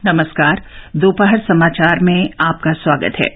नमस्कार। दोपहर समाचार में आपका स्वागत है।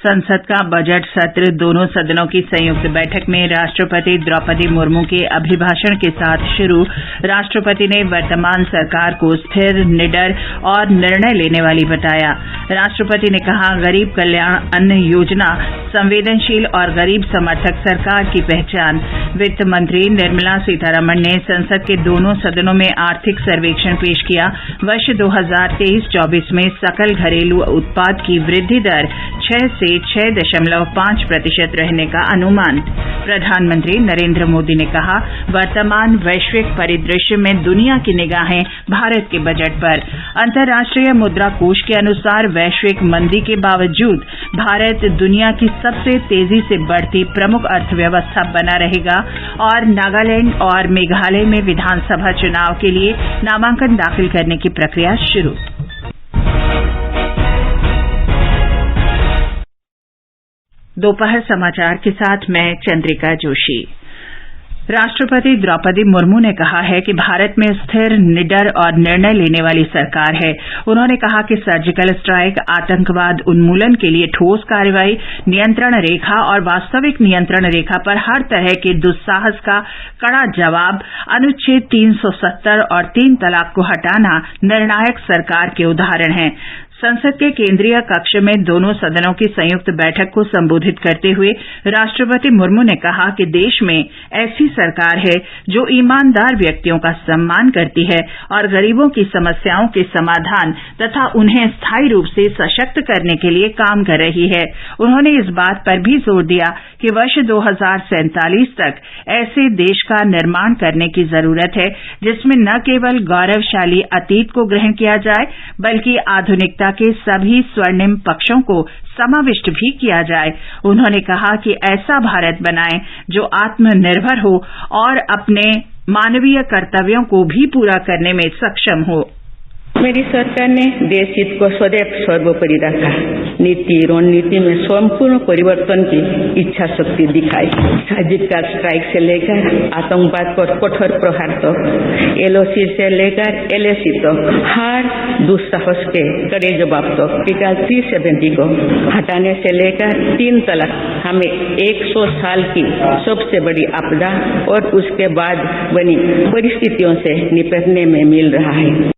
संसद का बजट सत्र दोनों सदनों की संयुक्त बैठक में राष्ट्रपति द्रौपदी मुर्मू के अभिभाषण के साथ शुरू। राष्ट्रपति ने वर्तमान सरकार को स्थिर, निडर और निर्णय लेने वाली बताया। राष्ट्रपति ने कहा, गरीब कल्याण अन्न योजना संवेदनशील और गरीब समर्थक सरकार की पहचान। वित्त मंत्री निर्मला सीतारमण ने संसद के दोनों सदनों में आर्थिक सर्वेक्षण पेश किया। वर्ष 2023-24 में सकल घरेलू उत्पाद की वृद्धि दर 6 से 6.5% रहने का अनुमान। प्रधानमंत्री नरेंद्र मोदी ने कहा, वर्तमान वैश्विक परिदृश्य में दुनिया की निगाहें भारत के बजट पर। अंतर्राष्ट्रीय मुद्रा कोष के अनुसार वैश्विक मंदी के बावजूद भारत दुनिया की सबसे तेजी से बढ़ती प्रमुख अर्थव्यवस्था बना रहेगा और नागालैंड और मेघालय में विधानसभा चुनाव के लिए नामांकन दाखिल करने की प्रक्रिया शुरू। दोपहर समाचार के साथ मैं चंद्रिका जोशी। राष्ट्रपति द्रौपदी मुर्मू ने कहा है कि भारत में स्थिर, निडर और निर्णय लेने वाली सरकार है। उन्होंने कहा कि सर्जिकल स्ट्राइक, आतंकवाद उन्मूलन के लिए ठोस कार्रवाई, नियंत्रण रेखा और वास्तविक नियंत्रण रेखा पर हर तरह के दुस्साहस का कड़ा जवाब, अनुच्छेद 370 और 3 तलाक को हटाना निर्णायक सरकार के उदाहरण हैं। संसद के केंद्रीय कक्ष में दोनों सदनों की संयुक्त बैठक को संबोधित करते हुए राष्ट्रपति मुर्मू ने कहा कि देश में ऐसी सरकार है जो ईमानदार व्यक्तियों का सम्मान करती है और गरीबों की समस्याओं के समाधान तथा उन्हें स्थायी रूप से सशक्त करने के लिए काम कर रही है। उन्होंने इस बात पर भी जोर दिया कि वर्ष 2047 तक ऐसे देश का निर्माण करने की जरूरत है जिसमें न केवल गौरवशाली अतीत को ग्रहण किया जाए बल्कि आधुनिकता के सभी स्वर्णिम पक्षों को समाविष्ट भी किया जाए। उन्होंने कहा कि ऐसा भारत बनाएं जो आत्मनिर्भर हो और अपने मानवीय कर्तव्यों को भी पूरा करने में सक्षम हो। मेरी सरकार ने देश हित को सदैव सर्वोपरि रखा। नीति रणनीति में संपूर्ण परिवर्तन की इच्छा शक्ति दिखाई। सर्जिकल स्ट्राइक से लेकर आतंकवाद पर कठोर प्रहार तक, LOC से लेकर LAC तक, हर दुस्साहस के कड़े जवाब तक, आर्टिकल 370 को हटाने से लेकर 3 तलाक, हमें 100 साल की सबसे बड़ी आपदा और उसके बाद बनी परिस्थितियों से निपटने में मिल रहा है।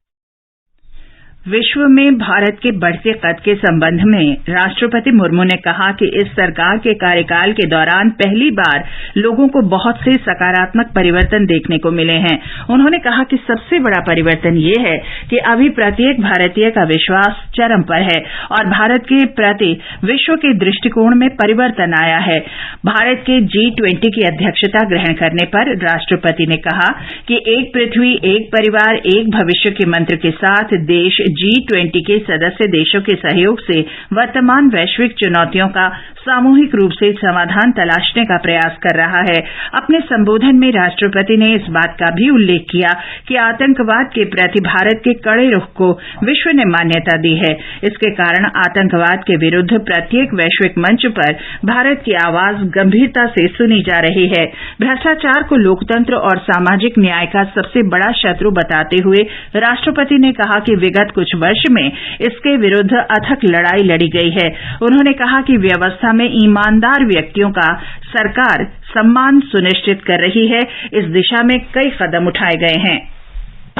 विश्व में भारत के बढ़ते कद के संबंध में राष्ट्रपति मुर्मू ने कहा कि इस सरकार के कार्यकाल के दौरान पहली बार लोगों को बहुत से सकारात्मक परिवर्तन देखने को मिले हैं। उन्होंने कहा कि सबसे बड़ा परिवर्तन ये है कि अभी प्रत्येक भारतीय का विश्वास चरम पर है और भारत के प्रति विश्व के दृष्टिकोण में परिवर्तन आया है। भारत के G20 की अध्यक्षता ग्रहण करने पर राष्ट्रपति ने कहा कि एक पृथ्वी, एक परिवार, एक भविष्य के मंत्र के साथ देश G20 के सदस्य देशों के सहयोग से वर्तमान वैश्विक चुनौतियों का सामूहिक रूप से समाधान तलाशने का प्रयास कर रहा है। अपने संबोधन में राष्ट्रपति ने इस बात का भी उल्लेख किया कि आतंकवाद के प्रति भारत के कड़े रुख को विश्व ने मान्यता दी है। इसके कारण आतंकवाद के विरुद्ध प्रत्येक वैश्विक मंच पर भारत की आवाज गंभीरता से सुनी जा रही है। भ्रष्टाचार को लोकतंत्र और सामाजिक न्याय का सबसे बड़ा शत्रु बताते हुए राष्ट्रपति ने कहा कि विगत कुछ वर्ष में इसके विरुद्ध अथक लड़ाई लड़ी गई है। उन्होंने कहा कि व्यवस्था में ईमानदार व्यक्तियों का सरकार सम्मान सुनिश्चित कर रही है। इस दिशा में कई कदम उठाए गए हैं।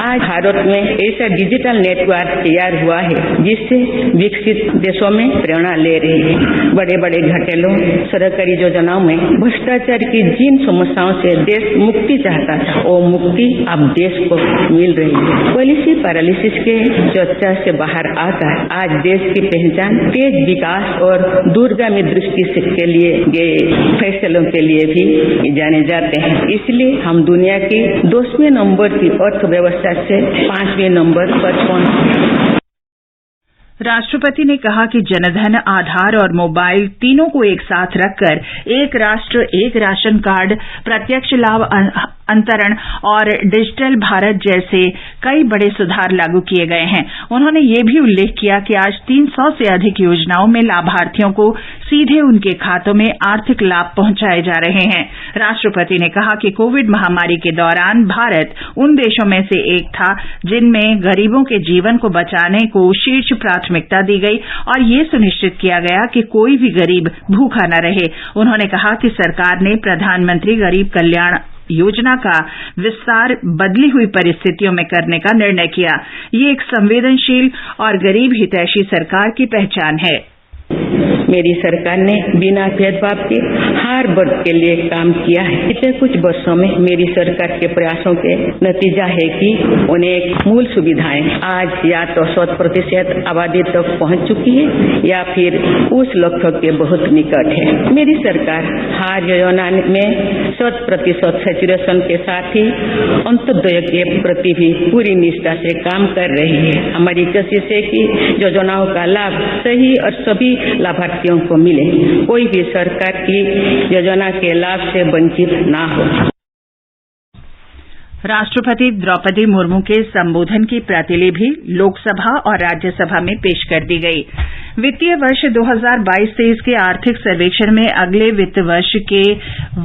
आज भारत में ऐसा डिजिटल नेटवर्क तैयार हुआ है जिससे विकसित देशों में प्रेरणा ले रही है। बड़े बड़े घोटालों, सरकारी योजनाओं में भ्रष्टाचार की जिन समस्याओं से देश मुक्ति चाहता था वो मुक्ति अब देश को मिल रही है। पॉलिसी पैरालिसिस के चर्चा से बाहर आकर आज देश की पहचान तेज विकास और दूरगामी दृष्टि के लिए गए फैसलों के लिए भी जाने जाते हैं। इसलिए हम दुनिया की 10वें नंबर की अर्थव्यवस्था से 5वें नंबर पर पहुंचे। राष्ट्रपति ने कहा कि जनधन, आधार और मोबाइल तीनों को एक साथ रखकर एक राष्ट्र एक राशन कार्ड, प्रत्यक्ष लाभ अंतरण और डिजिटल भारत जैसे कई बड़े सुधार लागू किए गए हैं। उन्होंने ये भी उल्लेख किया कि आज 300 से अधिक योजनाओं में लाभार्थियों को सीधे उनके खातों में आर्थिक लाभ पहुंचाए जा रहे हैं। राष्ट्रपति ने कहा कि कोविड महामारी के दौरान भारत उन देशों में से एक था जिनमें गरीबों के जीवन को बचाने को शीर्ष प्राथमिकता दी गई और ये सुनिश्चित किया गया कि कोई भी गरीब भूखा न रहे। उन्होंने कहा कि सरकार ने प्रधानमंत्री गरीब कल्याण योजना का विस्तार बदली हुई परिस्थितियों में करने का निर्णय किया। ये एक संवेदनशील और गरीब हितैषी सरकार की पहचान है। मेरी सरकार ने बिना भेदभाव के हर वर्ग के लिए काम किया है। पिछले कुछ वर्षों में मेरी सरकार के प्रयासों के नतीजा है कि उन्हें मूल सुविधाएं आज या तो 100% आबादी तक पहुंच चुकी है या फिर उस लक्ष्य के बहुत निकट है। मेरी सरकार हर योजना में 100% सैचुरेशन के साथ ही अंत्योदय के प्रति भी पूरी निष्ठा से काम कर रही है। हमारी कोशिश है कि योजनाओं का लाभ सही और सभी लाभार्थियों को मिले, कोई भी सरकार की योजना के लाभ से वंचित ना हो। राष्ट्रपति द्रौपदी मुर्मू के संबोधन की प्रतिलिपि लोकसभा और राज्यसभा में पेश कर दी गई। वित्तीय वर्ष 2022-23 के आर्थिक सर्वेक्षण में अगले वित्त वर्ष के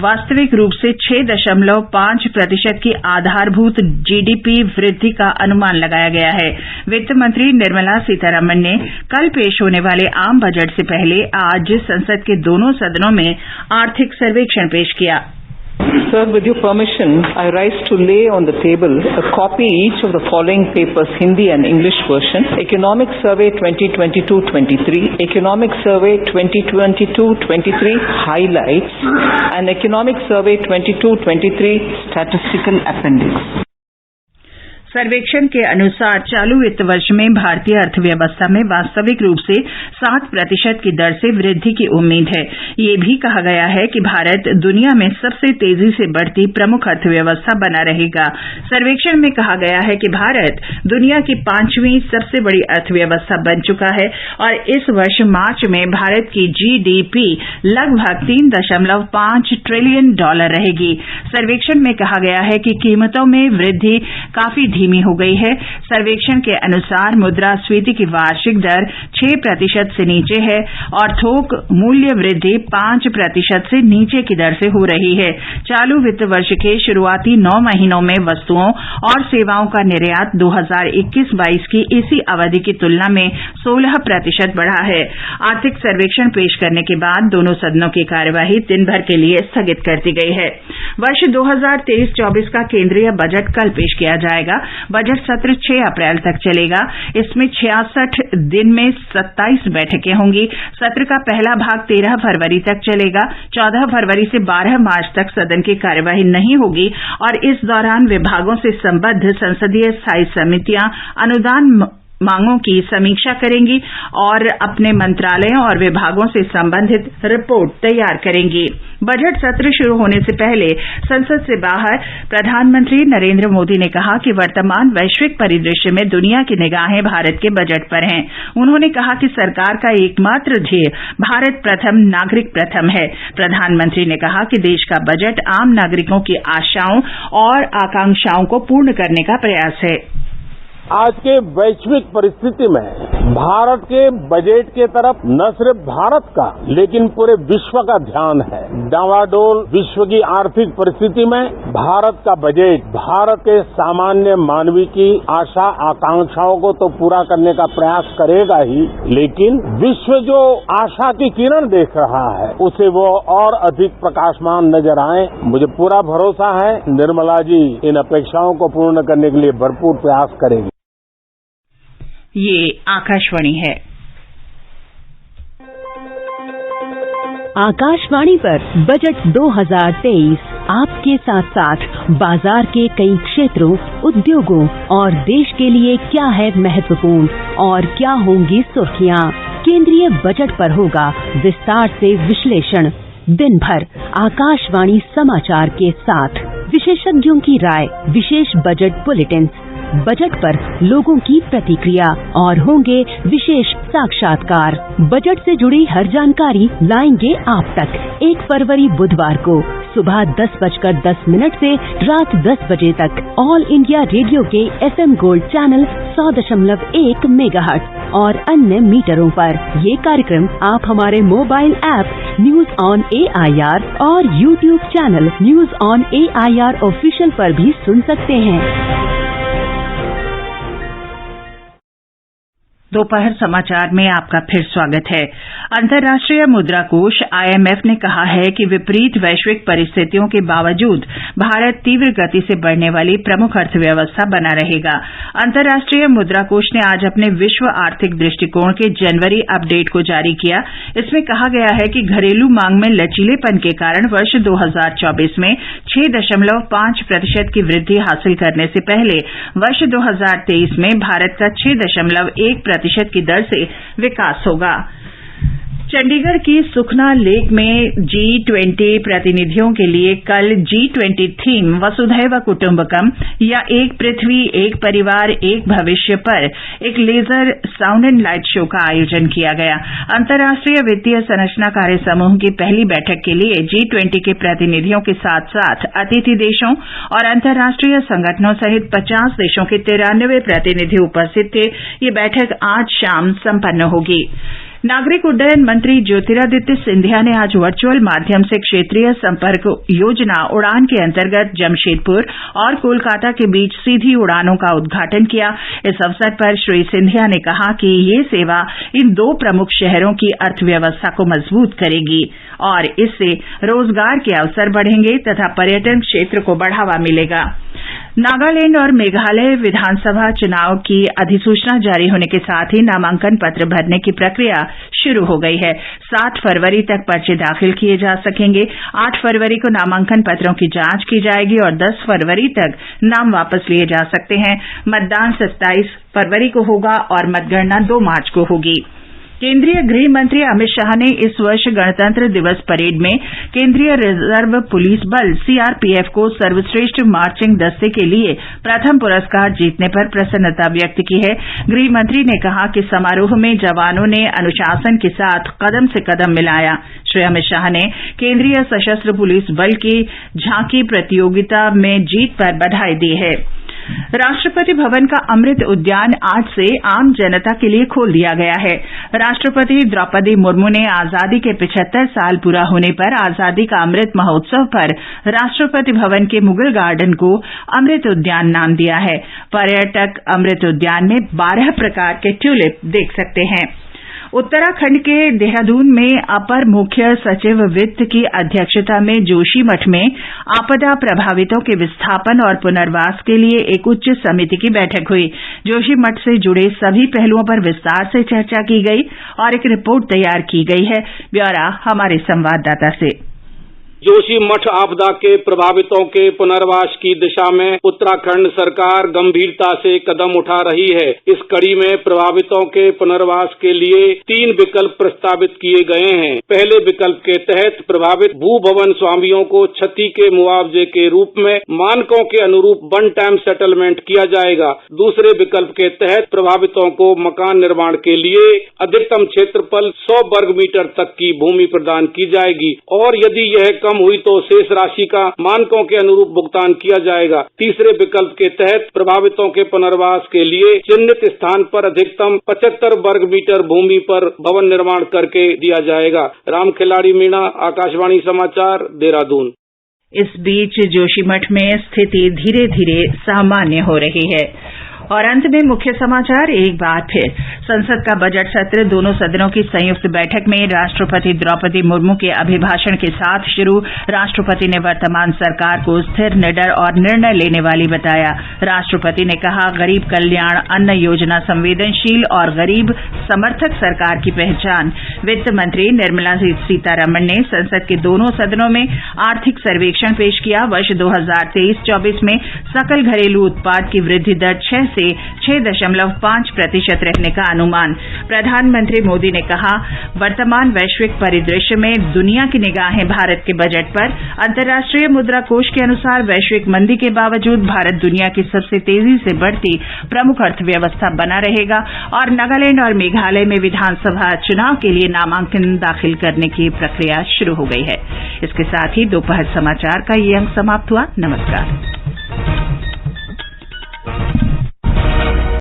वास्तविक रूप से 6.5% की आधारभूत जीडीपी वृद्धि का अनुमान लगाया गया है। वित्त मंत्री निर्मला सीतारमण ने कल पेश होने वाले आम बजट से पहले आज संसद के दोनों सदनों में आर्थिक सर्वेक्षण पेश किया। Sir, with your permission, I rise to lay on the table a copy each of the following papers, Hindi and English version: Economic Survey 2022-23, Economic Survey 2022-23 Highlights, and Economic Survey 22-23 Statistical Appendix. सर्वेक्षण के अनुसार चालू वित्त वर्ष में भारतीय अर्थव्यवस्था में वास्तविक रूप से 7% की दर से वृद्धि की उम्मीद है। ये भी कहा गया है कि भारत दुनिया में सबसे तेजी से बढ़ती प्रमुख अर्थव्यवस्था बना रहेगा। सर्वेक्षण में कहा गया है कि भारत दुनिया की 5वीं सबसे बड़ी अर्थव्यवस्था बन चुका है और इस वर्ष मार्च में भारत की जीडीपी लगभग $3.5 ट्रिलियन रहेगी। सर्वेक्षण में कहा गया है कि कीमतों में वृद्धि काफी धीमी हो गई है। सर्वेक्षण के अनुसार मुद्रास्फीति की वार्षिक दर 6% से नीचे है और थोक मूल्य वृद्धि 5% से नीचे की दर से हो रही है। चालू वित्त वर्ष के शुरुआती 9 महीनों में वस्तुओं और सेवाओं का निर्यात 2021-22 की इसी अवधि की तुलना में 16% बढ़ा है। आर्थिक सर्वेक्षण पेश करने के बाद दोनों सदनों की कार्यवाही दिन भर के लिए स्थगित कर दी गई है। वर्ष 2023-24 का केंद्रीय बजट कल पेश किया जाएगा। बजट सत्र 6 अप्रैल तक चलेगा। इसमें 66 दिन में 27 बैठकें होंगी। सत्र का पहला भाग 13 फरवरी तक चलेगा। 14 फरवरी से 12 मार्च तक सदन की कार्यवाही नहीं होगी और इस दौरान विभागों से संबद्ध संसदीय स्थायी समितियां अनुदान मांगों की समीक्षा करेंगी और अपने मंत्रालयों और विभागों से संबंधित रिपोर्ट तैयार करेंगी। बजट सत्र शुरू होने से पहले संसद से बाहर प्रधानमंत्री नरेंद्र मोदी ने कहा कि वर्तमान वैश्विक परिदृश्य में दुनिया की निगाहें भारत के बजट पर हैं। उन्होंने कहा कि सरकार का एकमात्र ध्येय भारत प्रथम, नागरिक प्रथम है। प्रधानमंत्री ने कहा कि देश का बजट आम नागरिकों की आशाओं और आकांक्षाओं को पूर्ण करने का प्रयास है। आज के वैश्विक परिस्थिति में भारत के बजट के तरफ न सिर्फ भारत का लेकिन पूरे विश्व का ध्यान है। डावाडोल विश्व की आर्थिक परिस्थिति में भारत का बजट भारत के सामान्य मानवी की आशा आकांक्षाओं को तो पूरा करने का प्रयास करेगा ही, लेकिन विश्व जो आशा की किरण देख रहा है उसे वो और अधिक प्रकाशमान नजर आए। मुझे पूरा भरोसा है निर्मला जी इन अपेक्षाओं को पूर्ण करने के लिए भरपूर प्रयास करेंगी। ये आकाशवाणी है। आकाशवाणी पर बजट 2023 आपके साथ साथ बाजार के कई क्षेत्रों, उद्योगों और देश के लिए क्या है महत्वपूर्ण और क्या होंगी सुर्खियां। केंद्रीय बजट पर होगा विस्तार से विश्लेषण। दिन भर आकाशवाणी समाचार के साथ। विशेषज्ञों की राय, विशेष बजट बुलेटिन, बजट पर लोगों की प्रतिक्रिया और होंगे विशेष साक्षात्कार। बजट से जुड़ी हर जानकारी लाएंगे आप तक 1 फरवरी बुधवार को सुबह 10:10 से रात 10 बजे तक ऑल इंडिया रेडियो के FM गोल्ड चैनल 100.1 मेगाहर्ट्ज और अन्य मीटरों पर। ये कार्यक्रम आप हमारे mobile app news on AIR और YouTube channel news on AIR official पर भी सुन सकते हैं। दोपहर समाचार में आपका फिर स्वागत है। अंतर्राष्ट्रीय मुद्रा कोष IMF ने कहा है कि विपरीत वैश्विक परिस्थितियों के बावजूद भारत तीव्र गति से बढ़ने वाली प्रमुख अर्थव्यवस्था बना रहेगा। अंतर्राष्ट्रीय मुद्रा कोष ने आज अपने विश्व आर्थिक दृष्टिकोण के जनवरी अपडेट को जारी किया। इसमें कहा गया है कि घरेलू मांग में लचीलेपन के कारण वर्ष 2024 में 6.5% की वृद्धि हासिल करने से पहले वर्ष 2023 में भारत का 6.1% की दर से विकास होगा। चंडीगढ़ की सुखना लेक में G20 प्रतिनिधियों के लिए कल G20 थीम वसुधैव कुटुंबकम या एक पृथ्वी, एक परिवार, एक भविष्य पर एक laser sound and light show का आयोजन किया गया। अंतर्राष्ट्रीय वित्तीय संरचना कार्य समूह की पहली बैठक के लिए G20 के प्रतिनिधियों के साथ साथ अतिथि देशों और अंतर्राष्ट्रीय संगठनों सहित 50 देशों के 93 प्रतिनिधि उपस्थित थे। ये बैठक आज शाम संपन्न होगी। नागरिक उड्डयन मंत्री ज्योतिरादित्य सिंधिया ने आज वर्चुअल माध्यम से क्षेत्रीय संपर्क योजना उड़ान के अंतर्गत जमशेदपुर और कोलकाता के बीच सीधी उड़ानों का उद्घाटन किया। इस अवसर पर श्री सिंधिया ने कहा कि ये सेवा इन 2 प्रमुख शहरों की अर्थव्यवस्था को मजबूत करेगी और इससे रोजगार के अवसर बढ़ेंगे तथा पर्यटन क्षेत्र को बढ़ावा मिलेगा। नागालैंड और मेघालय विधानसभा चुनाव की अधिसूचना जारी होने के साथ ही नामांकन पत्र भरने की प्रक्रिया शुरू हो गई है। 7 फरवरी तक पर्चे दाखिल किए जा सकेंगे। 8 फरवरी को नामांकन पत्रों की जांच की जाएगी और 10 फरवरी तक नाम वापस लिए जा सकते हैं। मतदान 27 फरवरी को होगा और मतगणना 2 मार्च को होगी। केंद्रीय गृह मंत्री अमित शाह ने इस वर्ष गणतंत्र दिवस परेड में केंद्रीय रिजर्व पुलिस बल CRPF को सर्वश्रेष्ठ मार्चिंग दस्ते के लिए प्रथम पुरस्कार जीतने पर प्रसन्नता व्यक्त की है। गृह मंत्री ने कहा कि समारोह में जवानों ने अनुशासन के साथ कदम से कदम मिलाया। श्री अमित शाह ने केंद्रीय सशस्त्र पुलिस बल की झांकी प्रतियोगिता में जीत पर बधाई दी है। राष्ट्रपति भवन का अमृत उद्यान आज से आम जनता के लिए खोल दिया गया है। राष्ट्रपति द्रौपदी मुर्मू ने आजादी के 75 साल पूरा होने पर आजादी का अमृत महोत्सव पर राष्ट्रपति भवन के मुगल गार्डन को अमृत उद्यान नाम दिया है। पर्यटक अमृत उद्यान में 12 प्रकार के ट्यूलिप देख सकते हैं। उत्तराखंड के देहरादून में अपर मुख्य सचिव वित्त की अध्यक्षता में जोशीमठ में आपदा प्रभावितों के विस्थापन और पुनर्वास के लिए एक उच्च समिति की बैठक हुई। जोशीमठ से जुड़े सभी पहलुओं पर विस्तार से चर्चा की गई और एक रिपोर्ट तैयार की गई है। ब्यौरा हमारे संवाददाता से। जोशीमठ आपदा के प्रभावितों के पुनर्वास की दिशा में उत्तराखंड सरकार गंभीरता से कदम उठा रही है। इस कड़ी में प्रभावितों के पुनर्वास के लिए 3 विकल्प प्रस्तावित किए गए हैं। पहले विकल्प के तहत प्रभावित भू भवन स्वामियों को क्षति के मुआवजे के रूप में मानकों के अनुरूप वन टाइम सेटलमेंट किया जाएगा। दूसरे विकल्प के तहत प्रभावितों को मकान निर्माण के लिए अधिकतम क्षेत्रफल 100 वर्ग मीटर तक की भूमि प्रदान की जाएगी और यदि यह कम हुई तो शेष राशि का मानकों के अनुरूप भुगतान किया जाएगा। तीसरे विकल्प के तहत प्रभावितों के पुनर्वास के लिए चिन्हित स्थान पर अधिकतम 75 वर्ग मीटर भूमि पर भवन निर्माण करके दिया जाएगा। राम खिलाड़ी मीणा, आकाशवाणी समाचार, देहरादून। इस बीच जोशीमठ में स्थिति धीरे धीरे सामान्य हो रही है। और अंत में मुख्य समाचार एक बार फिर। संसद का बजट सत्र दोनों सदनों की संयुक्त बैठक में राष्ट्रपति द्रौपदी मुर्मू के अभिभाषण के साथ शुरू। राष्ट्रपति ने वर्तमान सरकार को स्थिर, निडर और निर्णय लेने वाली बताया। राष्ट्रपति ने कहा, गरीब कल्याण अन्न योजना संवेदनशील और गरीब समर्थक सरकार की पहचान। वित्त मंत्री निर्मला सीतारमण ने संसद के दोनों सदनों में आर्थिक सर्वेक्षण पेश किया। वर्ष 2023-24 में सकल घरेलू उत्पाद की वृद्धि दर 6 से 6.5% रहने का अनुमान। प्रधानमंत्री मोदी ने कहा, वर्तमान वैश्विक परिदृश्य में दुनिया की निगाहें भारत के बजट पर। अंतर्राष्ट्रीय मुद्रा कोष के अनुसार वैश्विक मंदी के बावजूद भारत दुनिया की सबसे तेजी से बढ़ती प्रमुख अर्थव्यवस्था बना रहेगा और नागालैंड और मेघालय में विधानसभा चुनाव के लिए नामांकन दाखिल करने की प्रक्रिया शुरू हो गई है। इसके साथ ही दोपहर समाचार का ये अंक समाप्त हुआ। नमस्कार।